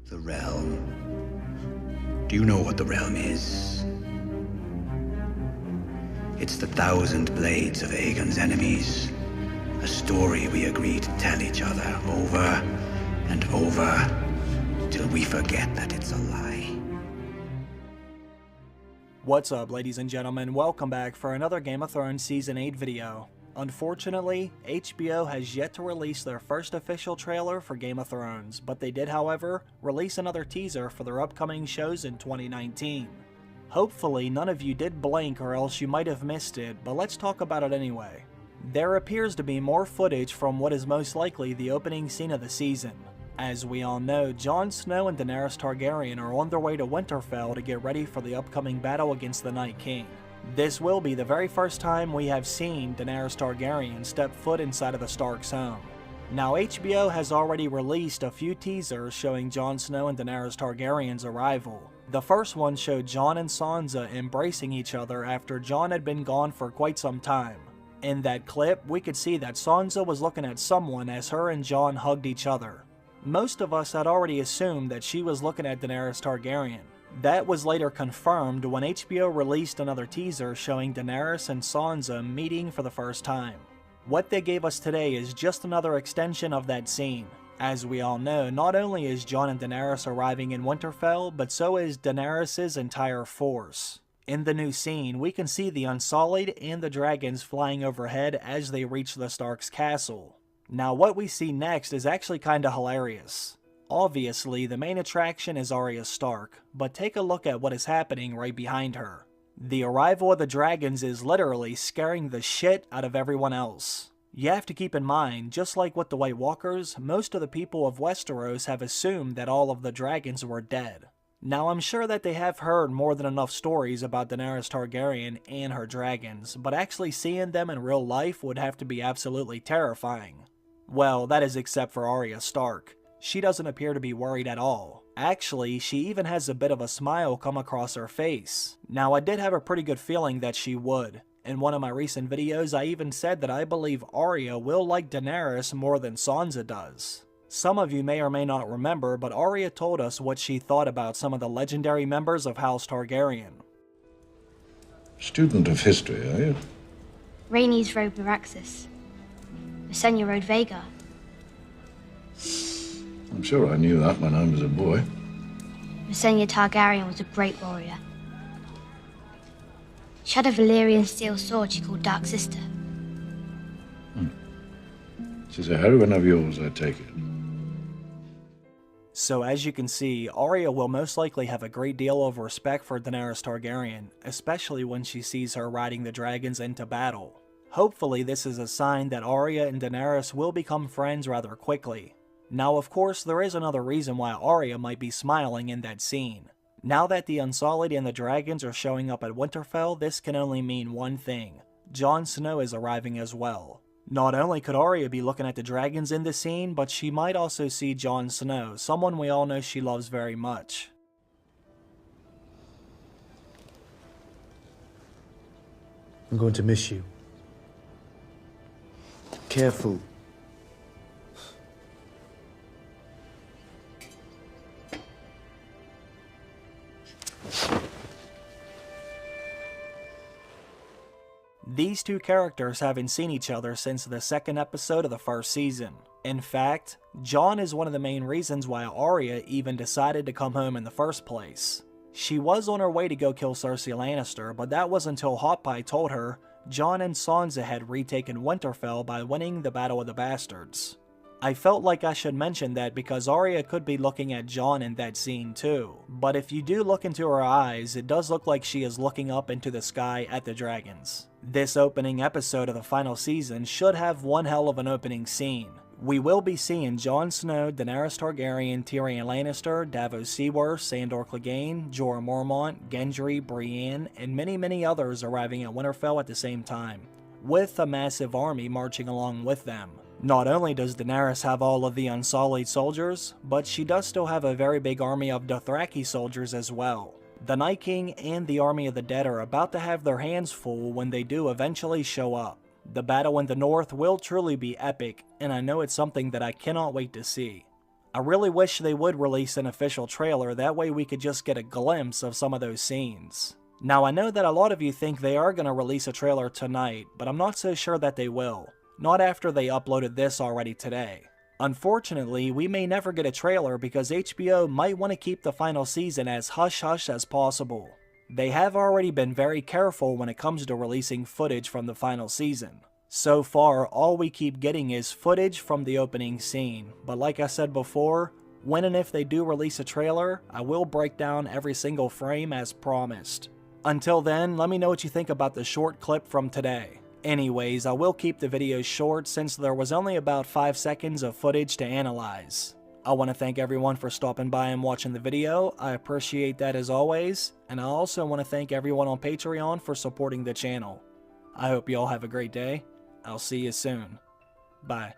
The realm. Do you know what the realm is? It's the 1,000 blades of Aegon's enemies. A story we agree to tell each other over and over till we forget that it's a lie. What's up, ladies and gentlemen? Welcome back for another Game of Thrones Season 8 video. Unfortunately, HBO has yet to release their first official trailer for Game of Thrones, but they did, however, release another teaser for their upcoming shows in 2019. Hopefully, none of you did blink or else you might have missed it, but let's talk about it anyway. There appears to be more footage from what is most likely the opening scene of the season. As we all know, Jon Snow and Daenerys Targaryen are on their way to Winterfell to get ready for the upcoming battle against the Night King. This will be the very first time we have seen Daenerys Targaryen step foot inside of the Stark's home. Now, HBO has already released a few teasers showing Jon Snow and Daenerys Targaryen's arrival. The first one showed Jon and Sansa embracing each other after Jon had been gone for quite some time. In that clip, we could see that Sansa was looking at someone as her and Jon hugged each other. Most of us had already assumed that she was looking at Daenerys Targaryen. That was later confirmed when HBO released another teaser showing Daenerys and Sansa meeting for the first time. What they gave us today is just another extension of that scene. As we all know, not only is Jon and Daenerys arriving in Winterfell, but so is Daenerys' entire force. In the new scene, we can see the Unsullied and the dragons flying overhead as they reach the Stark's castle. Now, what we see next is actually kinda hilarious. Obviously, the main attraction is Arya Stark, but take a look at what is happening right behind her. The arrival of the dragons is literally scaring the shit out of everyone else. You have to keep in mind, just like with the White Walkers, most of the people of Westeros have assumed that all of the dragons were dead. Now, I'm sure that they have heard more than enough stories about Daenerys Targaryen and her dragons, but actually seeing them in real life would have to be absolutely terrifying. Well, that is except for Arya Stark. She doesn't appear to be worried at all. Actually, she even has a bit of a smile come across her face. Now, I did have a pretty good feeling that she would. In one of my recent videos, I even said that I believe Arya will like Daenerys more than Sansa does. Some of you may or may not remember, but Arya told us what she thought about some of the legendary members of House Targaryen. Student of history, are you? Rhaenys rode Meraxus. Visenya rode Vhagar. I'm sure I knew that when I was a boy. Visenya Targaryen was a great warrior. She had a Valyrian steel sword she called Dark Sister. She's a heroine of yours, I take it. So as you can see, Arya will most likely have a great deal of respect for Daenerys Targaryen, especially when she sees her riding the dragons into battle. Hopefully this is a sign that Arya and Daenerys will become friends rather quickly. Now, of course, there is another reason why Arya might be smiling in that scene. Now that the Unsullied and the dragons are showing up at Winterfell, this can only mean one thing. Jon Snow is arriving as well. Not only could Arya be looking at the dragons in this scene, but she might also see Jon Snow, someone we all know she loves very much. I'm going to miss you. Careful. These two characters haven't seen each other since the second episode of the first season. In fact, Jon is one of the main reasons why Arya even decided to come home in the first place. She was on her way to go kill Cersei Lannister, but that was until Hot Pie told her Jon and Sansa had retaken Winterfell by winning the Battle of the Bastards. I felt like I should mention that because Arya could be looking at Jon in that scene too, but if you do look into her eyes, it does look like she is looking up into the sky at the dragons. This opening episode of the final season should have one hell of an opening scene. We will be seeing Jon Snow, Daenerys Targaryen, Tyrion Lannister, Davos Seaworth, Sandor Clegane, Jorah Mormont, Gendry, Brienne, and many others arriving at Winterfell at the same time, with a massive army marching along with them. Not only does Daenerys have all of the Unsullied soldiers, but she does still have a very big army of Dothraki soldiers as well. The Night King and the Army of the Dead are about to have their hands full when they do eventually show up. The battle in the north will truly be epic, and I know it's something that I cannot wait to see. I really wish they would release an official trailer, that way we could just get a glimpse of some of those scenes. Now I know that a lot of you think they are going to release a trailer tonight, but I'm not so sure that they will. Not after they uploaded this already today. Unfortunately, we may never get a trailer because HBO might want to keep the final season as hush-hush as possible. They have already been very careful when it comes to releasing footage from the final season. So far, all we keep getting is footage from the opening scene, but like I said before, when and if they do release a trailer, I will break down every single frame as promised. Until then, let me know what you think about the short clip from today. Anyways, I will keep the video short since there was only about 5 seconds of footage to analyze. I want to thank everyone for stopping by and watching the video, I appreciate that as always, and I also want to thank everyone on Patreon for supporting the channel. I hope you all have a great day. I'll see you soon. Bye.